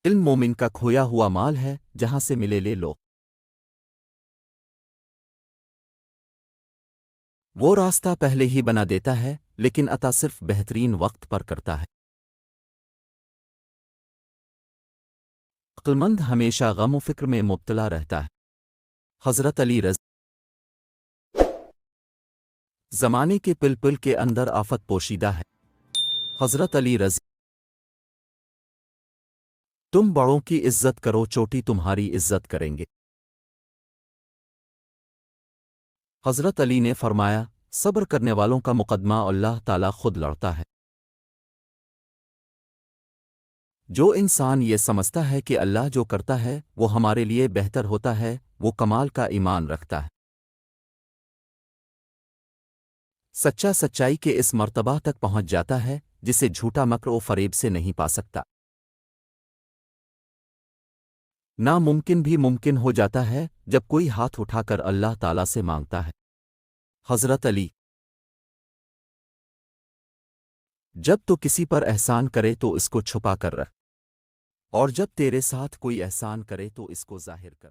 علم مومن کا کھویا ہوا مال ہے، جہاں سے ملے لے لو۔ وہ راستہ پہلے ہی بنا دیتا ہے، لیکن عطا صرف بہترین وقت پر کرتا ہے۔ عقلمند ہمیشہ غم و فکر میں مبتلا رہتا ہے۔ حضرت علی رض زمانے کے پل پل کے اندر آفت پوشیدہ ہے۔ حضرت علی رض تم بڑوں کی عزت کرو، چوٹی تمہاری عزت کریں گے۔ حضرت علی نے فرمایا، صبر کرنے والوں کا مقدمہ اللہ تعالیٰ خود لڑتا ہے۔ جو انسان یہ سمجھتا ہے کہ اللہ جو کرتا ہے وہ ہمارے لیے بہتر ہوتا ہے، وہ کمال کا ایمان رکھتا ہے۔ سچا سچائی کے اس مرتبہ تک پہنچ جاتا ہے جسے جھوٹا مکر و فریب سے نہیں پا سکتا۔ ناممکن بھی ممکن ہو جاتا ہے جب کوئی ہاتھ اٹھا کر اللہ تعالیٰ سے مانگتا ہے۔ حضرت علی جب تو کسی پر احسان کرے تو اس کو چھپا کر رکھ، اور جب تیرے ساتھ کوئی احسان کرے تو اس کو ظاہر کر۔